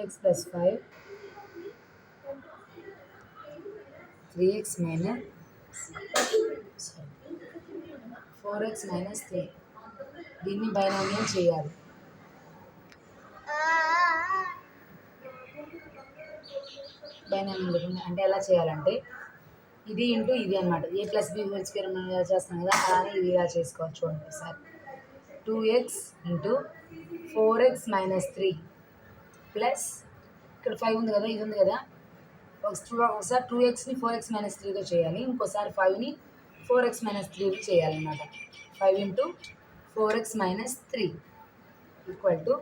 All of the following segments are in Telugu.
2x plus 5, 3x minus 4x minus 3. దీన్ని బైనామియల్ చేయాలి. బైనామియల్ అంటే ఎలా చేయాలంటే ఇది ఇంటూ ఇది అనమాట. a plus b whole square మనం ఇలా చేస్తున్నాం కదా, అలానే ఇది ఇలా చేసుకోవచ్చు. చూడండి sir, 2x into 4x minus 3 plus ఇక్కడ 5 ఉంది కదా, ఇది ఉంది కదా, ఒకసారి 2xని 4x మైనస్ 3తో చేయాలి, ఇంకోసారి 5ని 4x మైనస్ 3తో చేయాలన్నమాట. 5 into 4x minus 3 equal to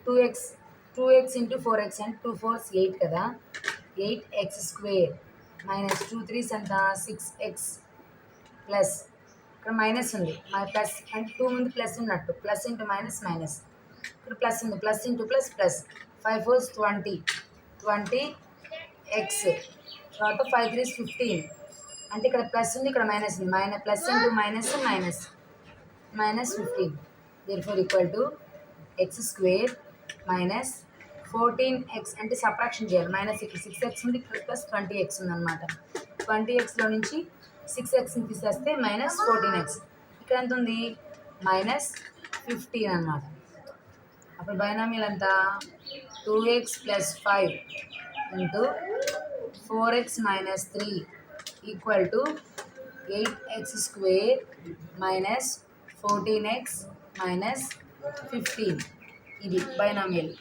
2x into 4x అంటే 2 4s 8 కదా, 8x స్క్వేర్ మైనస్ 2 3s అంత 6x ప్లస్ ఇక్కడ మైనస్ ఉంది, ప్లస్ అంటే 2 ముందు ప్లస్ ఉన్నట్టు, ప్లస్ ఇంటూ మైనస్ మైనస్, ఇక్కడ ప్లస్ ఉంది, plus into plus plus, 5 4s 20x తర్వాత 5 3s 15 అంటే ఇక్కడ ప్లస్ ఉంది, ఇక్కడ మైనస్ ఉంది, plus into minus minus 15. Therefore equal to x square minus 14x అంటే సబ్ట్రాక్షన్ చేయాలి, మైనస్ ఇక్కడ 6x ఉంది, ఇక్కడ ప్లస్ 20x ఉందన్నమాట. 20xలో నుంచి 6xని తీసేస్తే మైనస్ 14x, ఇక్కడ ఎంత ఉంది మైనస్ 15 అన్నమాట. అప్పుడు బైనామియల్ అంతా 2x plus 5 into 4x minus 3 equal to 8x square minus 14x minus 15. ఇది బైనామియల్.